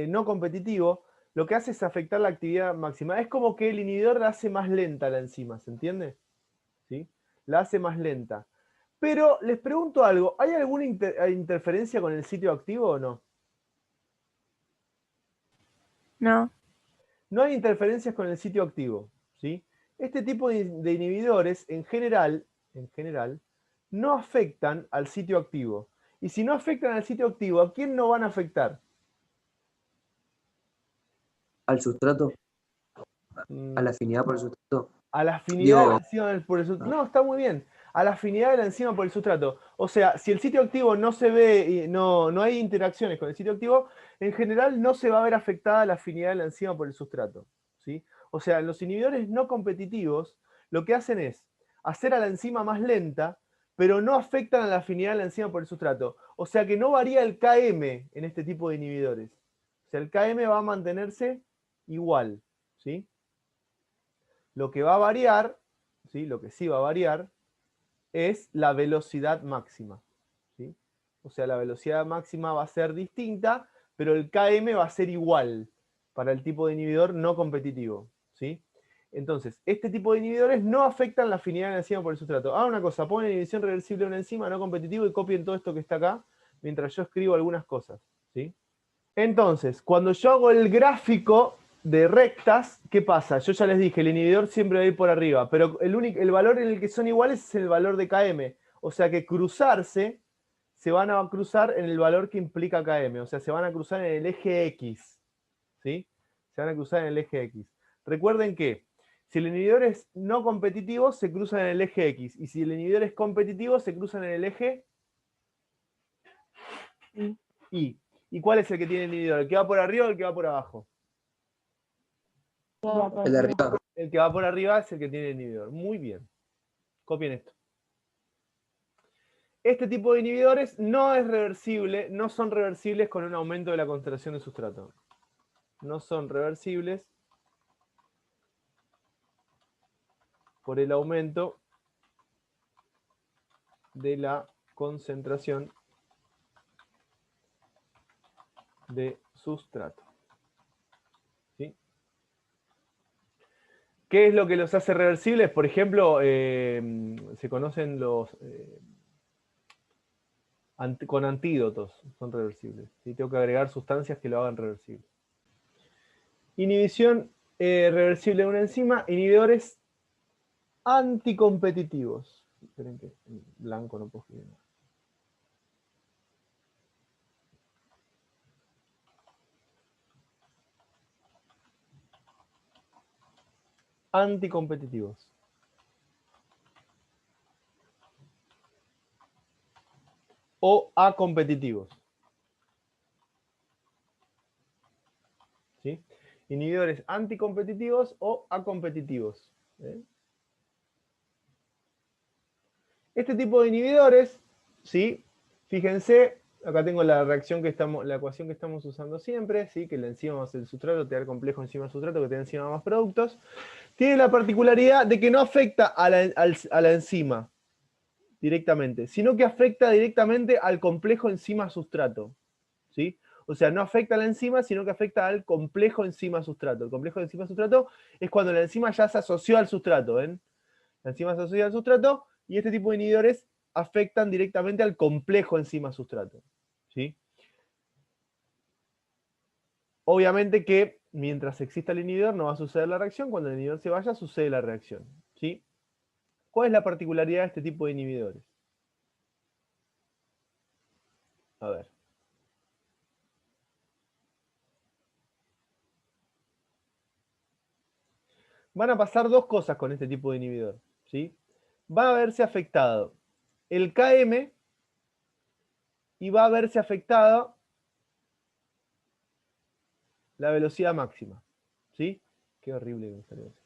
no competitivo lo que hace es afectar la actividad máxima. Es como que el inhibidor la hace más lenta la enzima, ¿se entiende? ¿Sí? La hace más lenta. Pero les pregunto algo, ¿hay alguna interferencia con el sitio activo o no? No. No hay interferencias con el sitio activo, ¿sí? Este tipo de inhibidores, en general, no afectan al sitio activo. Y si no afectan al sitio activo, ¿a quién no van a afectar? Al sustrato, Mm, a la afinidad por el sustrato. A la afinidad de la Digo, enzima por el sustrato. No, está muy bien. A la afinidad de la enzima por el sustrato. O sea, si el sitio activo no se ve, y no hay interacciones con el sitio activo, en general no se va a ver afectada la afinidad de la enzima por el sustrato, ¿sí? O sea, los inhibidores no competitivos lo que hacen es hacer a la enzima más lenta, pero no afectan a la afinidad de la enzima por el sustrato. O sea que no varía el KM en este tipo de inhibidores. O sea, el KM va a mantenerse igual, ¿sí? Lo que va a variar, ¿sí? Lo que sí va a variar, es la velocidad máxima, ¿sí? O sea, la velocidad máxima va a ser distinta, pero el KM va a ser igual para el tipo de inhibidor no competitivo, ¿sí? Entonces, este tipo de inhibidores no afectan la afinidad de la enzima por el sustrato. Hagan una cosa, ponen inhibición reversible de una enzima no competitivo y copien todo esto que está acá, mientras yo escribo algunas cosas, ¿sí? Entonces, cuando yo hago el gráfico de rectas, ¿qué pasa? Yo ya les dije, el inhibidor siempre va a ir por arriba, pero el valor en el que son iguales es el valor de KM. O sea que cruzarse, se van a cruzar en el valor que implica KM. O sea, se van a cruzar en el eje X. ¿Sí? Se van a cruzar en el eje X. Recuerden que si el inhibidor es no competitivo, se cruzan en el eje X. Y si el inhibidor es competitivo, se cruzan en el eje Y. ¿Y cuál es el que tiene el inhibidor? ¿El que va por arriba o el que va por abajo? Ya, por el de arriba. arriba. El que va por arriba es el que tiene el inhibidor. Muy bien. Copien esto. Este tipo de inhibidores no es reversible, no son reversibles con un aumento de la concentración de sustrato. No son reversibles por el aumento de la concentración de sustrato. ¿Sí? ¿Qué es lo que los hace reversibles? Por ejemplo, se conocen los con antídotos, son reversibles. ¿Sí? Tengo que agregar sustancias que lo hagan reversible. Inhibición reversible de una enzima, inhibidores anticompetitivos. Esperen que en blanco no puedo escribir nada. Anticompetitivos. O acompetitivos. ¿Sí? Inhibidores anticompetitivos o acompetitivos. ¿Eh? Este tipo de inhibidores, ¿sí? Fíjense, acá tengo la reacción que estamos, la ecuación que estamos usando siempre, ¿sí? Que la enzima más el sustrato te da el complejo enzima sustrato que te da enzima más productos. Tiene la particularidad de que no afecta a la enzima directamente, sino que afecta directamente al complejo enzima sustrato. ¿Sí? O sea, no afecta a la enzima, sino que afecta al complejo enzima sustrato. El complejo enzima sustrato es cuando la enzima ya se asoció al sustrato, ¿ven? La enzima se asocia al sustrato y este tipo de inhibidores afectan directamente al complejo enzima sustrato. ¿Sí? Obviamente que mientras exista el inhibidor no va a suceder la reacción, cuando el inhibidor se vaya sucede la reacción. ¿Sí? ¿Cuál es la particularidad de este tipo de inhibidores? A ver. Van a pasar dos cosas con este tipo de inhibidor. ¿Sí? Va a verse afectado el Km y va a verse afectada la velocidad máxima. ¿Sí? Qué horrible que me salió eso.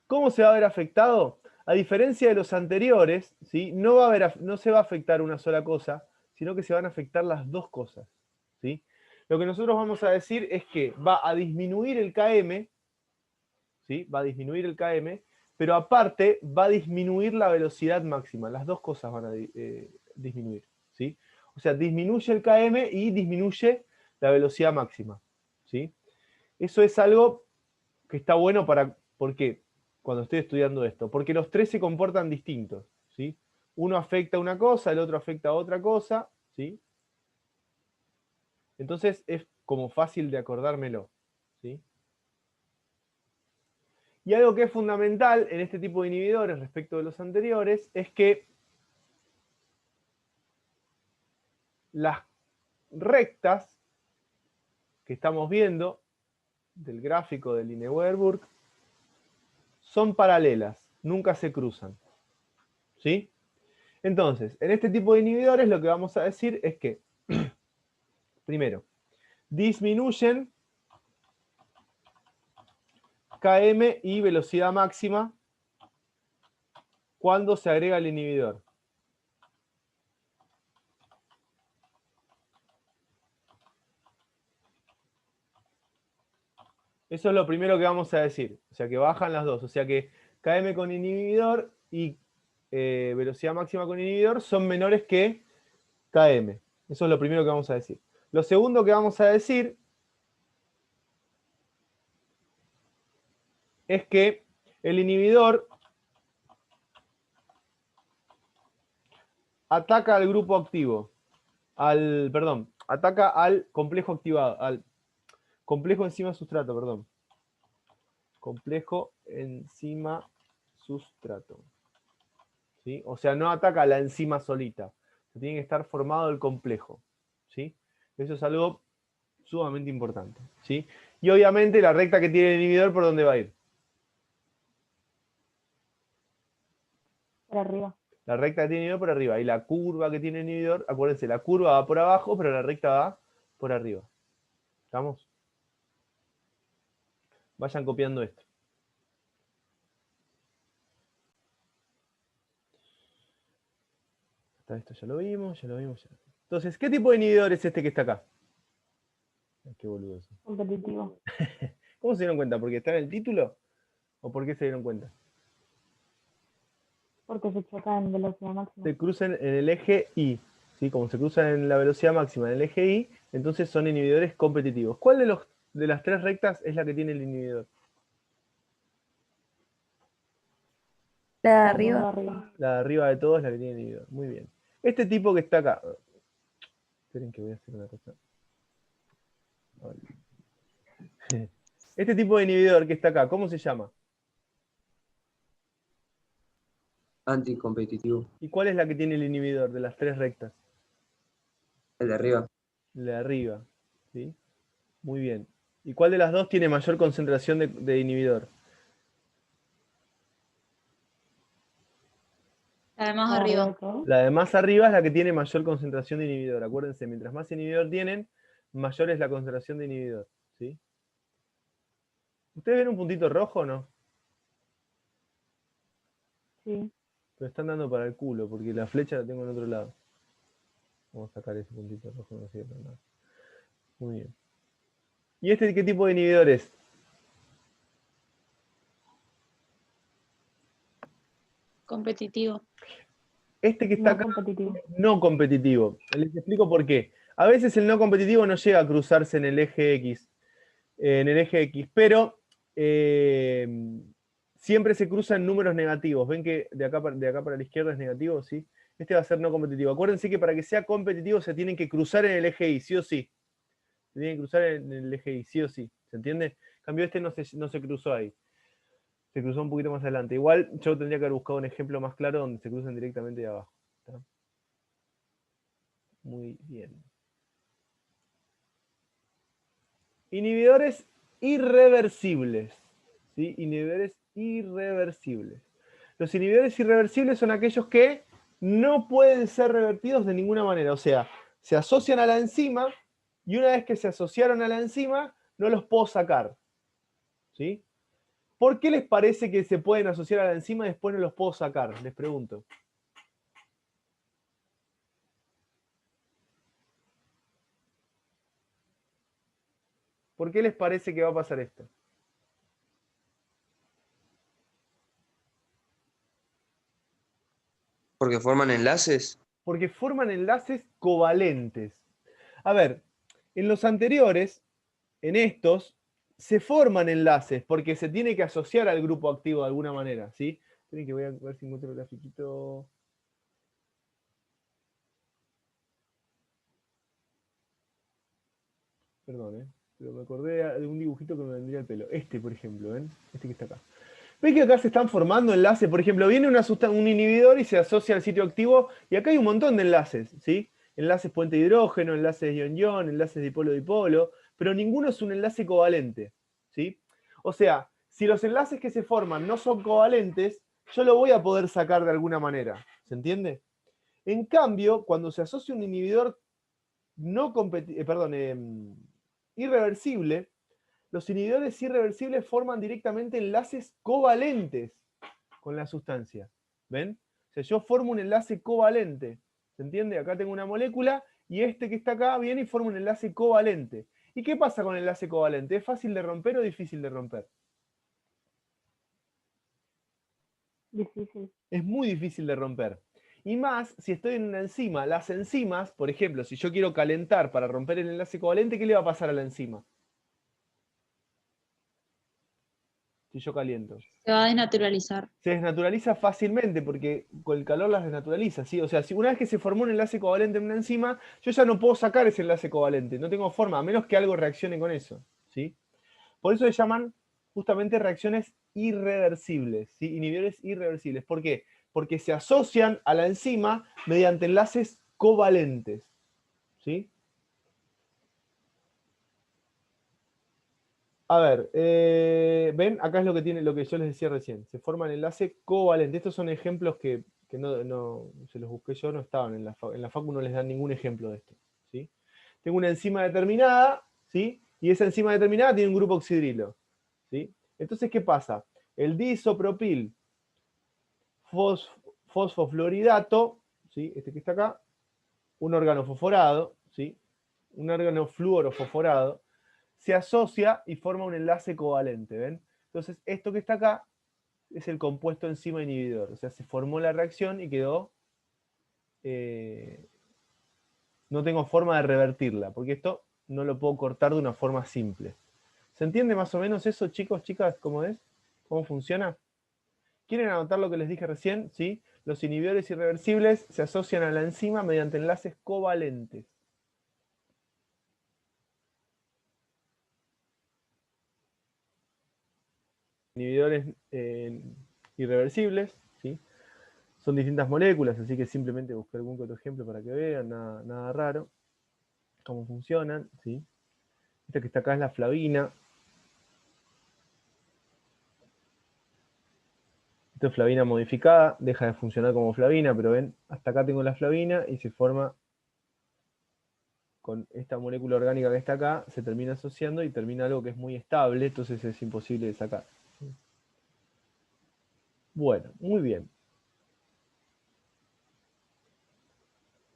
¿Cómo se va a ver afectado? A diferencia de los anteriores, ¿sí? No se va a afectar una sola cosa, sino que se van a afectar las dos cosas. ¿Sí? Lo que nosotros vamos a decir es que va a disminuir el Km, ¿sí? Va a disminuir el Km, pero aparte va a disminuir la velocidad máxima. Las dos cosas van a disminuir. ¿Sí? O sea, disminuye el Km y disminuye la velocidad máxima. ¿Sí? Eso es algo que está bueno para... ¿Por qué? Cuando estoy estudiando esto. Porque los tres se comportan distintos. ¿Sí? Uno afecta a una cosa, el otro afecta a otra cosa. ¿Sí? Entonces es como fácil de acordármelo. ¿Sí? Y algo que es fundamental en este tipo de inhibidores respecto de los anteriores es que las rectas que estamos viendo del gráfico de Lineweber-Burke son paralelas, nunca se cruzan. ¿Sí? Entonces, en este tipo de inhibidores lo que vamos a decir es que, primero, disminuyen Km y velocidad máxima cuando se agrega el inhibidor. Eso es lo primero que vamos a decir. O sea que bajan las dos. O sea que Km con inhibidor y velocidad máxima con inhibidor son menores que Km. Eso es lo primero que vamos a decir. Lo segundo que vamos a decir es que el inhibidor ataca al grupo activo. Ataca al complejo activado, al complejo enzima sustrato, perdón. Complejo enzima sustrato. ¿Sí? O sea, no ataca a la enzima solita. Tiene que estar formado el complejo. ¿Sí? Eso es algo sumamente importante. ¿Sí? Y obviamente la recta que tiene el inhibidor, ¿por dónde va a ir? Por arriba. La recta que tiene el inhibidor por arriba. Y la curva que tiene el inhibidor, acuérdense, la curva va por abajo, pero la recta va por arriba. ¿Estamos? Vayan copiando esto. Esto ya lo vimos, ya lo vimos. Entonces, ¿qué tipo de inhibidor es este que está acá? qué boludo eso. Competitivo. ¿Cómo se dieron cuenta? ¿Porque está en el título? ¿O por qué se dieron cuenta? Porque se choca en velocidad máxima. Se cruzan en el eje Y. ¿Sí? Como se cruzan en la velocidad máxima en el eje Y, entonces son inhibidores competitivos. ¿Cuál de las tres rectas es la que tiene el inhibidor? La de La arriba. de arriba. La de arriba de todos es la que tiene el inhibidor. Muy bien. Este tipo que está acá. Esperen que voy a hacer una cosa. Este tipo de inhibidor que está acá, ¿cómo se llama? Anticompetitivo. ¿Y cuál es la que tiene el inhibidor de las tres rectas? El de arriba. La de arriba. ¿Sí? Muy bien. ¿Y cuál de las dos tiene mayor concentración de inhibidor? Además La de arriba arriba. de todo. La de más arriba es la que tiene mayor concentración de inhibidor. Acuérdense, mientras más inhibidor tienen, mayor es la concentración de inhibidor. ¿Sí? ¿Ustedes ven un puntito rojo o no? Sí. Pero están dando para el culo, porque la flecha la tengo en otro lado. Vamos a sacar ese puntito rojo, no sirve para nada. Muy bien. ¿Y este qué tipo de inhibidor es? Competitivo. Este que está No acá, competitivo. no competitivo. Les explico por qué. A veces el no competitivo no llega a cruzarse en el eje X. Pero siempre se cruzan números negativos. ¿Ven que de acá para la izquierda es negativo? ¿Sí? Este va a ser no competitivo. Acuérdense que para que sea competitivo se tienen que cruzar en el eje Y, sí o sí. Se tienen que cruzar en el eje Y, sí o sí. ¿Se entiende? En cambio, este no se cruzó ahí. Se cruzó un poquito más adelante. Igual yo tendría que haber buscado un ejemplo más claro donde se cruzan directamente de abajo. ¿Está? Muy bien. Inhibidores irreversibles. ¿Sí? Inhibidores irreversibles. Los inhibidores irreversibles son aquellos que no pueden ser revertidos de ninguna manera. O sea, se asocian a la enzima y una vez que se asociaron a la enzima, no los puedo sacar. ¿Sí? ¿Por qué les parece que se pueden asociar a la enzima y después no los puedo sacar? Les pregunto. ¿Por qué les parece que va a pasar esto? Porque forman enlaces. Porque forman enlaces covalentes. A ver, en los anteriores, en estos, se forman enlaces porque se tiene que asociar al grupo activo de alguna manera, ¿sí? Esperen que voy a ver si encuentro el grafiquito. Perdón, pero me acordé de un dibujito que me vendría el pelo. Este, por ejemplo, ¿ven? Este que está acá. ¿Ven que acá se están formando enlaces? Por ejemplo, viene un inhibidor y se asocia al sitio activo, y acá hay un montón de enlaces, ¿sí? Enlaces puente de hidrógeno, enlaces ion-ion, enlaces dipolo-dipolo, pero ninguno es un enlace covalente, ¿sí? O sea, si los enlaces que se forman no son covalentes, yo lo voy a poder sacar de alguna manera, ¿se entiende? En cambio, cuando se asocia un inhibidor irreversible, los inhibidores irreversibles forman directamente enlaces covalentes con la sustancia. ¿Ven? O sea, yo formo un enlace covalente. ¿Se entiende? Acá tengo una molécula y este que está acá viene y forma un enlace covalente. ¿Y qué pasa con el enlace covalente? ¿Es fácil de romper o difícil de romper? Difícil. Es muy difícil de romper. Y más si estoy en una enzima. Las enzimas, por ejemplo, si yo quiero calentar para romper el enlace covalente, ¿qué le va a pasar a la enzima? Si yo caliento. Se va a desnaturalizar. Se desnaturaliza fácilmente porque con el calor las desnaturaliza, ¿sí? O sea, si una vez que se formó un enlace covalente en una enzima, yo ya no puedo sacar ese enlace covalente, no tengo forma, a menos que algo reaccione con eso, ¿sí? Por eso se llaman justamente reacciones irreversibles, ¿sí? Inhibidores irreversibles. ¿Por qué? Porque se asocian a la enzima mediante enlaces covalentes, ¿sí? A ver, ven, acá es lo que tiene lo que yo les decía recién. Se forma el enlace covalente. Estos son ejemplos que no se los busqué yo, no estaban en la facu, no les dan ningún ejemplo de esto. ¿Sí? Tengo una enzima determinada, ¿sí? Y esa enzima determinada tiene un grupo oxidrilo. ¿Sí? Entonces, ¿qué pasa? El disopropil fosfofluoridato, ¿sí? Este que está acá, un organofosforado, ¿sí? Un organofluorofosforado. se asocia y forma un enlace covalente, ¿ven? Entonces, esto que está acá es el compuesto enzima inhibidor. O sea, se formó la reacción y quedó... no tengo forma de revertirla, porque esto no lo puedo cortar de una forma simple. ¿Se entiende más o menos eso, chicos, chicas, cómo es? ¿Cómo funciona? ¿Quieren anotar lo que les dije recién? ¿Sí? Los inhibidores irreversibles se asocian a la enzima mediante enlaces covalentes. Inhibidores irreversibles, ¿sí? Son distintas moléculas, así que simplemente busqué algún que otro ejemplo para que vean, nada raro. Cómo funcionan, ¿sí? Esta que está acá es la flavina. Esta es flavina modificada, deja de funcionar como flavina, pero ven, hasta acá tengo la flavina y se forma con esta molécula orgánica que está acá, se termina asociando y termina algo que es muy estable, entonces es imposible de sacar. Bueno, muy bien.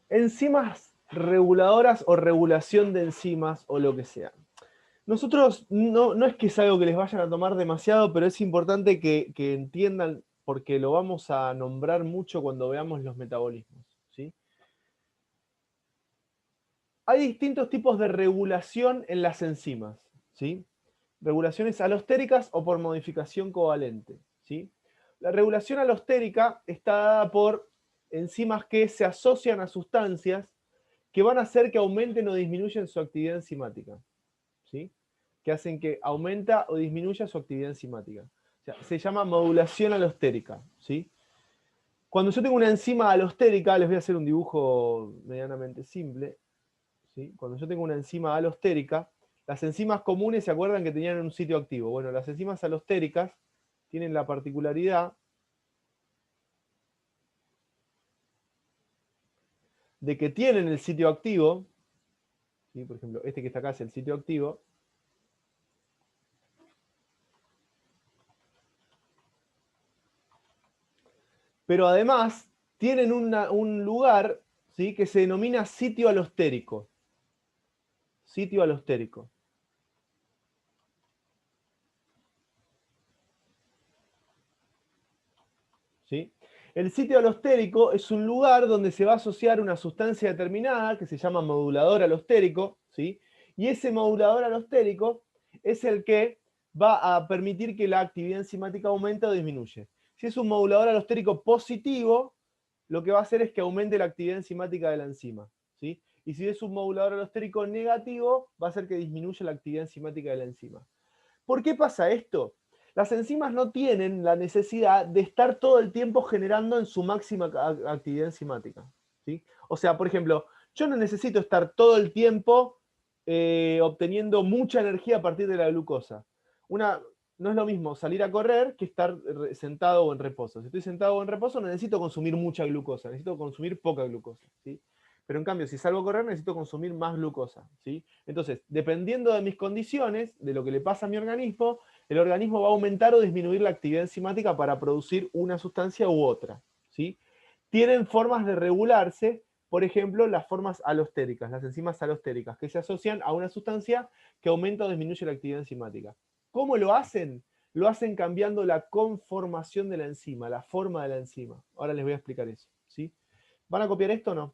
Enzimas reguladoras o regulación de enzimas o lo que sea. Nosotros, no es que es algo que les vayan a tomar demasiado, pero es importante que entiendan, porque lo vamos a nombrar mucho cuando veamos los metabolismos, ¿sí? Hay distintos tipos de regulación en las enzimas, ¿sí? Regulaciones alostéricas o por modificación covalente, ¿sí? La regulación alostérica está dada por enzimas que se asocian a sustancias que van a hacer que aumenten o disminuyan su actividad enzimática, ¿sí? Que hacen que aumenta o disminuya su actividad enzimática. O sea, se llama modulación alostérica, ¿sí? Cuando yo tengo una enzima alostérica, les voy a hacer un dibujo medianamente simple, ¿sí? Cuando yo tengo una enzima alostérica, las enzimas comunes se acuerdan que tenían un sitio activo. Bueno, las enzimas alostéricas tienen la particularidad de que tienen el sitio activo, ¿sí? Por ejemplo, este que está acá es el sitio activo, pero además tienen un lugar, ¿sí? Que se denomina sitio alostérico. Sitio alostérico. ¿Sí? El sitio alostérico es un lugar donde se va a asociar una sustancia determinada que se llama modulador alostérico, ¿sí? Y ese modulador alostérico es el que va a permitir que la actividad enzimática aumente o disminuye. Si es un modulador alostérico positivo, lo que va a hacer es que aumente la actividad enzimática de la enzima, ¿sí? Y si es un modulador alostérico negativo, va a hacer que disminuya la actividad enzimática de la enzima. ¿Por qué pasa esto? Las enzimas no tienen la necesidad de estar todo el tiempo generando en su máxima actividad enzimática, ¿sí? O sea, por ejemplo, yo no necesito estar todo el tiempo obteniendo mucha energía a partir de la glucosa. No es lo mismo salir a correr que estar sentado o en reposo. Si estoy sentado o en reposo, no necesito consumir mucha glucosa, necesito consumir poca glucosa, ¿sí? Pero en cambio, si salgo a correr, necesito consumir más glucosa, ¿sí? Entonces, dependiendo de mis condiciones, de lo que le pasa a mi organismo, el organismo va a aumentar o disminuir la actividad enzimática para producir una sustancia u otra, ¿sí? Tienen formas de regularse, por ejemplo, las formas alostéricas, las enzimas alostéricas, que se asocian a una sustancia que aumenta o disminuye la actividad enzimática. ¿Cómo lo hacen? Lo hacen cambiando la conformación de la enzima, la forma de la enzima. Ahora les voy a explicar eso, ¿sí? ¿Van a copiar esto o no?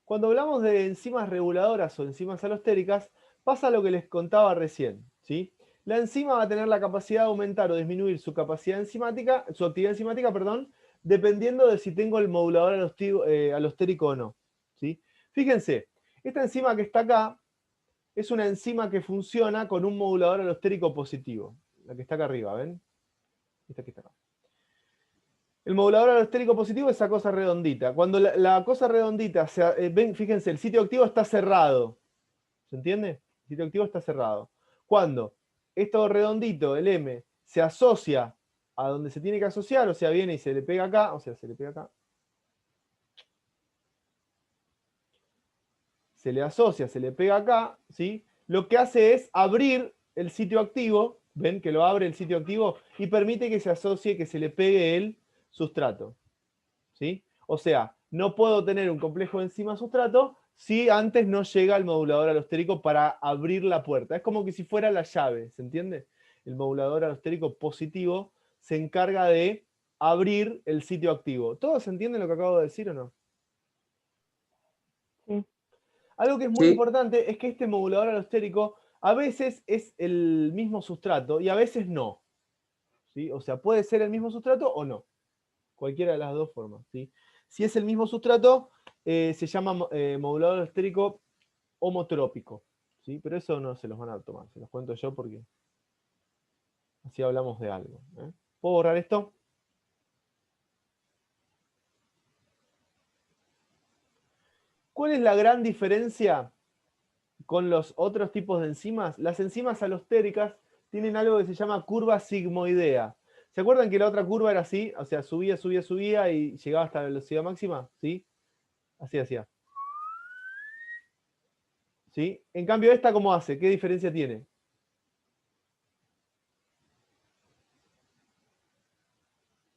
Cuando hablamos de enzimas reguladoras o enzimas alostéricas, pasa lo que les contaba recién, ¿sí? La enzima va a tener la capacidad de aumentar o disminuir su capacidad enzimática, su actividad enzimática, perdón, dependiendo de si tengo el modulador alostérico o no, ¿sí? Fíjense, esta enzima que está acá es una enzima que funciona con un modulador alostérico positivo, la que está acá arriba, ¿ven? Esta que está acá. El modulador alostérico positivo es esa cosa redondita. Cuando la cosa redondita, ven, fíjense, el sitio activo está cerrado. ¿Se entiende? El sitio activo está cerrado. Cuando esto redondito, el M, se asocia a donde se tiene que asociar, o sea, viene y se le pega acá, se le asocia, se le pega acá, ¿sí? Lo que hace es abrir el sitio activo, ven que lo abre el sitio activo, y permite que se asocie, que se le pegue el sustrato, ¿sí? O sea, no puedo tener un complejo enzima-sustrato si antes no llega el modulador alostérico para abrir la puerta. Es como que si fuera la llave, ¿se entiende? El modulador alostérico positivo se encarga de abrir el sitio activo. ¿Todos entienden lo que acabo de decir o no? Sí. Algo que es muy Sí. importante es que este modulador alostérico a veces es el mismo sustrato y a veces no. ¿Sí? O sea, puede ser el mismo sustrato o no. Cualquiera de las dos formas. ¿Sí? Si es el mismo sustrato, se llama modulador alostérico homotrópico. ¿Sí? Pero eso no se los van a tomar, se los cuento yo porque así hablamos de algo. ¿Puedo borrar esto? ¿Cuál es la gran diferencia con los otros tipos de enzimas? Las enzimas alostéricas tienen algo que se llama curva sigmoidea. ¿Se acuerdan que la otra curva era así? O sea, subía, subía, subía y llegaba hasta la velocidad máxima. ¿Sí? Así hacía. ¿Sí? En cambio, ¿esta cómo hace? ¿Qué diferencia tiene?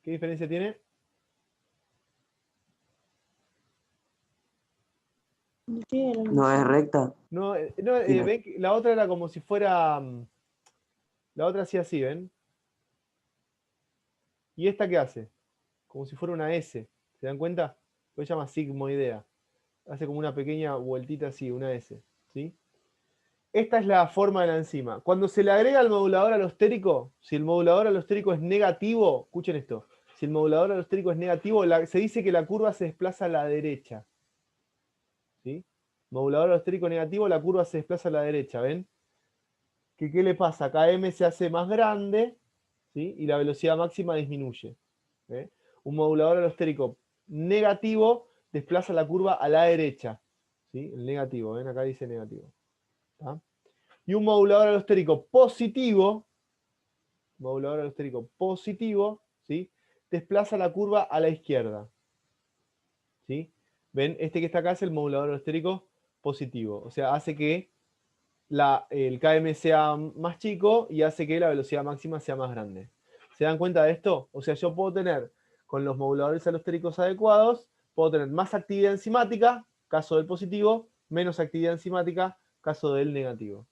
¿Qué diferencia tiene? No es recta. No, Tiene- ven que la otra era como si fuera... La otra hacía así, ¿ven? ¿Y esta qué hace? Como si fuera una S. ¿Se dan cuenta? Pues se llama sigmoidea. Hace como una pequeña vueltita así, una S. ¿Sí? Esta es la forma de la enzima. Cuando se le agrega el modulador alostérico, si el modulador alostérico es negativo, escuchen esto, si el modulador alostérico es negativo, se dice que la curva se desplaza a la derecha. ¿Sí? Modulador alostérico negativo, la curva se desplaza a la derecha, ¿ven? ¿Qué le pasa? Km se hace más grande, ¿sí? Y la velocidad máxima disminuye. ¿Ve? Un modulador alostérico negativo desplaza la curva a la derecha. ¿Sí? El negativo, ¿ven? Acá dice negativo. ¿Tá? Y un modulador alostérico positivo, ¿sí? Desplaza la curva a la izquierda. ¿Sí? ¿Ven? Este que está acá es el modulador alostérico positivo. O sea, hace que el Km sea más chico y hace que la velocidad máxima sea más grande. ¿Se dan cuenta de esto? O sea, yo puedo tener, con los moduladores alostéricos adecuados, puedo tener más actividad enzimática, caso del positivo, menos actividad enzimática, caso del negativo.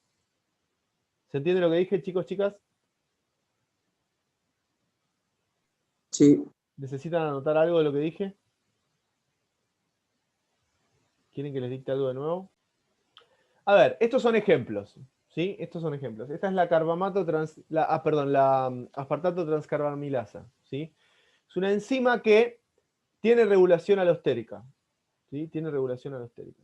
¿Se entiende lo que dije, chicos, chicas? Sí. ¿Necesitan anotar algo de lo que dije? ¿Quieren que les dicte algo de nuevo? A ver, estos son ejemplos. ¿Sí? Estos son ejemplos. Esta es la aspartato transcarbamilasa. ¿Sí? Es una enzima que tiene regulación alostérica. ¿Sí? Tiene regulación alostérica.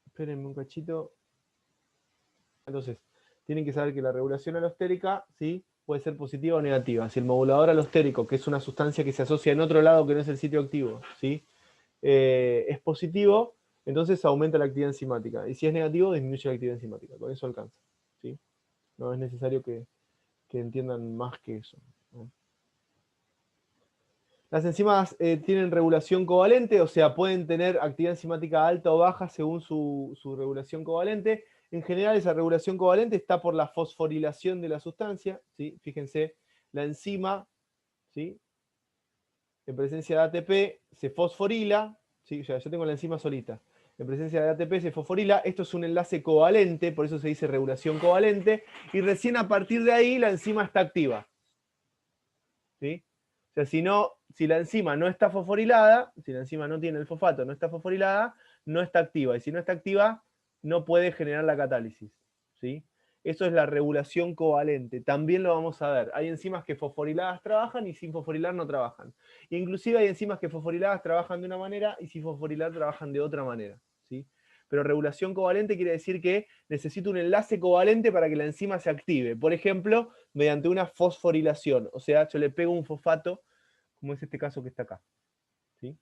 Espérenme un cachito. Entonces, tienen que saber que la regulación alostérica, ¿sí? Puede ser positiva o negativa. Si el modulador alostérico, que es una sustancia que se asocia en otro lado que no es el sitio activo, ¿sí? Es positivo, entonces aumenta la actividad enzimática. Y si es negativo, disminuye la actividad enzimática. Con eso alcanza. ¿Sí? No es necesario que entiendan más que eso, ¿no? Las enzimas tienen regulación covalente, o sea, pueden tener actividad enzimática alta o baja según su regulación covalente. En general, esa regulación covalente está por la fosforilación de la sustancia. ¿Sí? Fíjense, la enzima, ¿sí? En presencia de ATP se fosforila. ¿Sí? O sea, yo tengo la enzima solita. En presencia de ATP se fosforila. Esto es un enlace covalente, por eso se dice regulación covalente. Y recién a partir de ahí la enzima está activa. ¿Sí? O sea, si la enzima no está fosforilada, si la enzima no tiene el fosfato, no está fosforilada, no está activa. Y si no está activa, no puede generar la catálisis. ¿Sí? Eso es la regulación covalente. También lo vamos a ver. Hay enzimas que fosforiladas trabajan y sin fosforilar no trabajan. E inclusive hay enzimas que fosforiladas trabajan de una manera y sin fosforilar trabajan de otra manera. ¿Sí? Pero regulación covalente quiere decir que necesito un enlace covalente para que la enzima se active. Por ejemplo, mediante una fosforilación. O sea, yo le pego un fosfato, como es este caso que está acá. ¿Sí?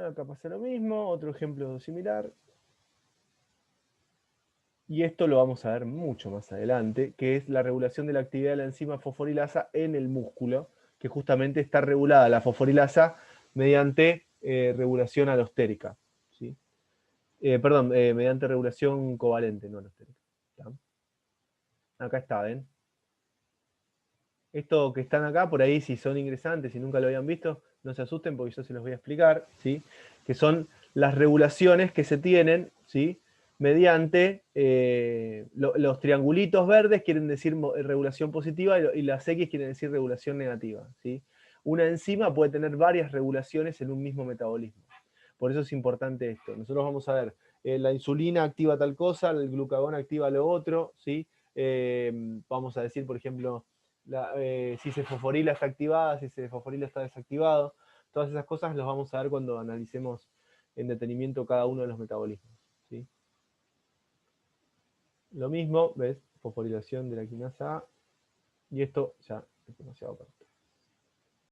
Acá pasa lo mismo, otro ejemplo similar. Y esto lo vamos a ver mucho más adelante, que es la regulación de la actividad de la enzima fosforilasa en el músculo, que justamente está regulada la fosforilasa mediante regulación alostérica. ¿Sí? Mediante regulación covalente, no alostérica. ¿Tá? Acá está, ¿ven? Esto que están acá, por ahí, si son ingresantes y nunca lo habían visto, no se asusten porque yo se los voy a explicar, ¿sí? Que son las regulaciones que se tienen, ¿sí? Mediante los triangulitos verdes quieren decir regulación positiva y las X quieren decir regulación negativa, ¿sí? Una enzima puede tener varias regulaciones en un mismo metabolismo. Por eso es importante esto. Nosotros vamos a ver, la insulina activa tal cosa, el glucagón activa lo otro, ¿sí? Vamos a decir, por ejemplo, si se fosforila está activada, si se fosforila está desactivado. Todas esas cosas las vamos a ver cuando analicemos en detenimiento cada uno de los metabolismos, ¿sí? Lo mismo, ¿ves? Fosforilación de la quinasa A. Y esto ya es demasiado para